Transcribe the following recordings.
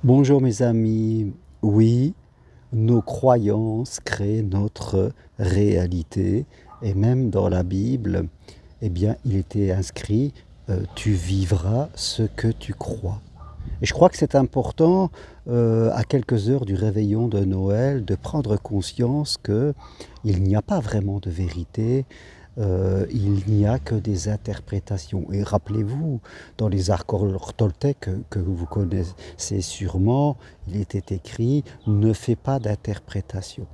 Bonjour mes amis, oui, nos croyances créent notre réalité et même dans la Bible, eh bien, il était inscrit tu vivras ce que tu crois. Et je crois que c'est important, à quelques heures du réveillon de Noël, de prendre conscience qu'il n'y a pas vraiment de vérité, il n'y a que des interprétations. Et rappelez-vous, dans les accords Toltec que vous connaissez sûrement, il était écrit ne fais pas d'interprétation.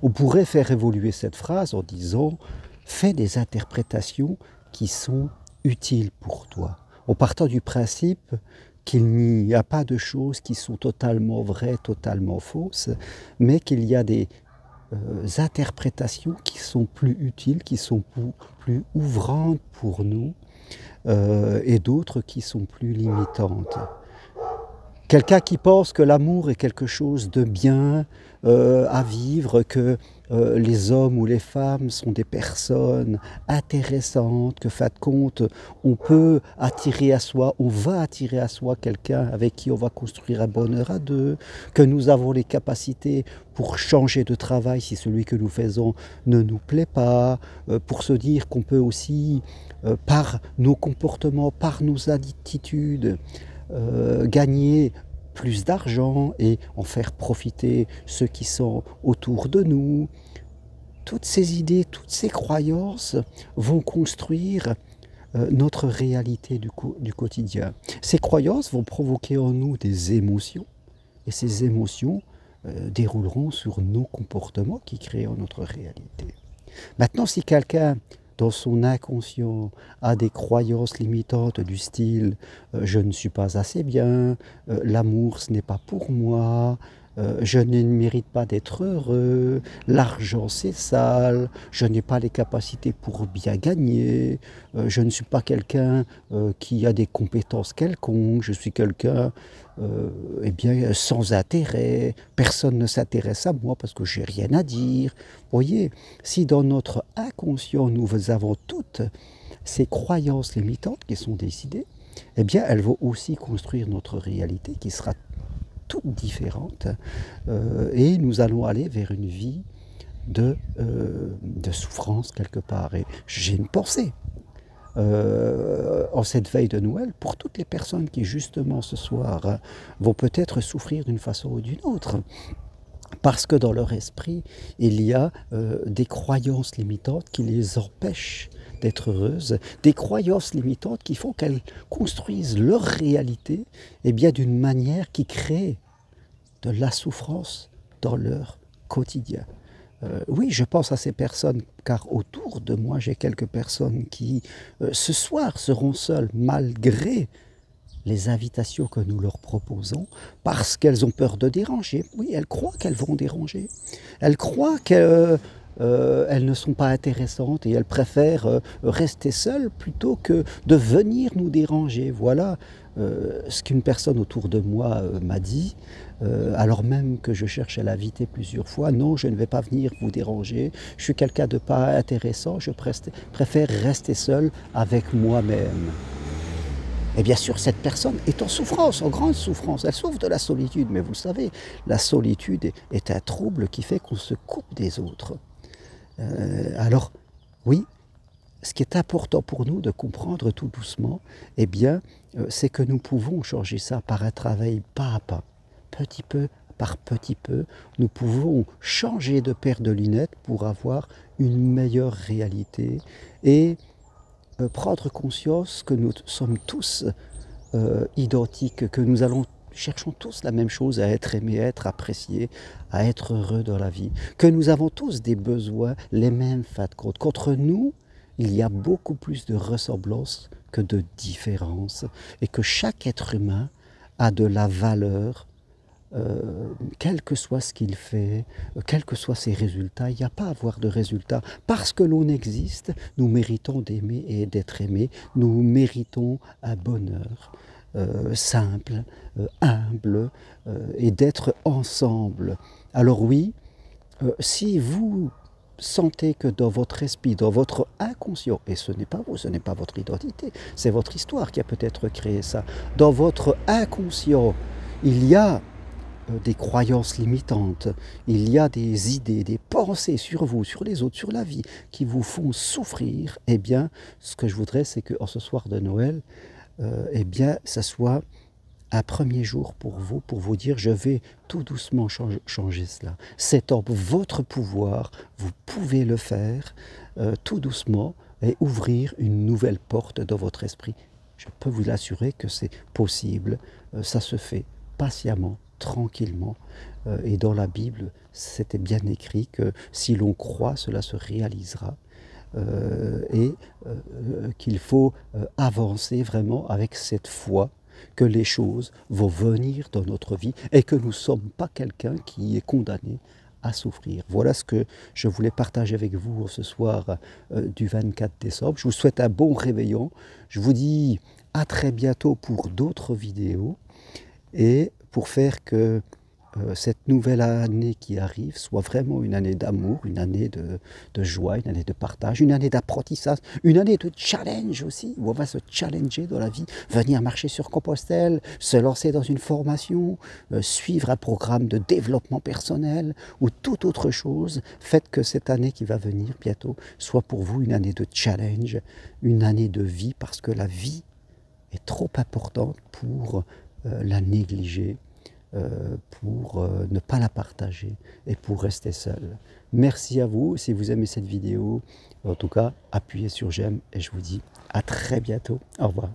On pourrait faire évoluer cette phrase en disant fais des interprétations qui sont utiles pour toi, en partant du principe qu'il n'y a pas de choses qui sont totalement vraies, totalement fausses, mais qu'il y a des interprétations qui sont plus utiles, qui sont plus ouvrantes pour nous, et d'autres qui sont plus limitantes. Quelqu'un qui pense que l'amour est quelque chose de bien à vivre, que les hommes ou les femmes sont des personnes intéressantes, que fin de compte, on peut attirer à soi, on va attirer à soi quelqu'un avec qui on va construire un bonheur à deux, que nous avons les capacités pour changer de travail si celui que nous faisons ne nous plaît pas, pour se dire qu'on peut aussi, par nos comportements, par nos attitudes, gagner plus d'argent et en faire profiter ceux qui sont autour de nous. Toutes ces idées, toutes ces croyances vont construire notre réalité du quotidien. Ces croyances vont provoquer en nous des émotions et ces émotions dérouleront sur nos comportements qui créent notre réalité. Maintenant, si quelqu'un dans son inconscient, a des croyances limitantes du style je ne suis pas assez bien, l'amour ce n'est pas pour moi, je ne mérite pas d'être heureux, l'argent c'est sale, je n'ai pas les capacités pour bien gagner, je ne suis pas quelqu'un qui a des compétences quelconques, je suis quelqu'un eh bien, sans intérêt, personne ne s'intéresse à moi parce que j'ai rien à dire. Vous voyez, si dans notre inconscient nous avons toutes ces croyances limitantes qui sont décidées, eh bien elles vont aussi construire notre réalité qui sera toute différente et nous allons aller vers une vie de souffrance quelque part. Et j'ai une pensée en cette veille de Noël pour toutes les personnes qui justement ce soir vont peut-être souffrir d'une façon ou d'une autre. Parce que dans leur esprit, il y a des croyances limitantes qui les empêchent d'être heureuses, des croyances limitantes qui font qu'elles construisent leur réalité et bien d'une manière qui crée de la souffrance dans leur quotidien. Oui, je pense à ces personnes, car autour de moi, j'ai quelques personnes qui, ce soir, seront seules, malgré les invitations que nous leur proposons, parce qu'elles ont peur de déranger. Oui, elles croient qu'elles vont déranger. Elles croient qu'elles ne sont pas intéressantes et elles préfèrent rester seules plutôt que de venir nous déranger. Voilà ce qu'une personne autour de moi m'a dit, alors même que je cherche à l'inviter plusieurs fois. Non, je ne vais pas venir vous déranger, je suis quelqu'un de pas intéressant, je préfère rester seul avec moi-même. Et bien sûr, cette personne est en souffrance, en grande souffrance. Elle souffre de la solitude, mais vous le savez, la solitude est un trouble qui fait qu'on se coupe des autres. Alors, oui, ce qui est important pour nous de comprendre tout doucement, eh bien, c'est que nous pouvons changer ça par un travail pas à pas, petit peu par petit peu. Nous pouvons changer de paire de lunettes pour avoir une meilleure réalité et prendre conscience que nous sommes tous identiques, que nous cherchons tous la même chose, à être aimés, à être appréciés, à être heureux dans la vie, que nous avons tous des besoins, les mêmes fin de compte. Qu'entre nous, il y a beaucoup plus de ressemblances que de différences et que chaque être humain a de la valeur, quel que soit ce qu'il fait, quels que soient ses résultats. Il n'y a pas à avoir de résultats. Parce que l'on existe, nous méritons d'aimer et d'être aimés. Nous méritons un bonheur simple, humble et d'être ensemble. Alors oui, si vous sentez que dans votre esprit, dans votre inconscient, et ce n'est pas vous, ce n'est pas votre identité, c'est votre histoire qui a peut-être créé ça, dans votre inconscient, il y a des croyances limitantes, il y a des idées, des pensées sur vous, sur les autres, sur la vie, qui vous font souffrir, eh bien, ce que je voudrais, c'est qu'en ce soir de Noël, eh bien, ça soit un premier jour pour vous dire, je vais tout doucement changer cela. C'est en votre pouvoir, vous pouvez le faire tout doucement et ouvrir une nouvelle porte dans votre esprit. Je peux vous l'assurer que c'est possible, ça se fait patiemment, tranquillement. Et dans la Bible, c'était bien écrit que si l'on croit, cela se réalisera. Et qu'il faut avancer vraiment avec cette foi que les choses vont venir dans notre vie et que nous ne sommes pas quelqu'un qui est condamné à souffrir. Voilà ce que je voulais partager avec vous ce soir du 24 décembre. Je vous souhaite un bon réveillon. Je vous dis à très bientôt pour d'autres vidéos et pour faire que cette nouvelle année qui arrive soit vraiment une année d'amour, une année de joie, une année de partage, une année d'apprentissage, une année de challenge aussi, où on va se challenger dans la vie, venir marcher sur Compostelle, se lancer dans une formation, suivre un programme de développement personnel ou toute autre chose. Faites que cette année qui va venir bientôt soit pour vous une année de challenge, une année de vie, parce que la vie est trop importante pour la négliger. Pour ne pas la partager et pour rester seul. Merci à vous. Si vous aimez cette vidéo, en tout cas, appuyez sur j'aime et je vous dis à très bientôt. Au revoir.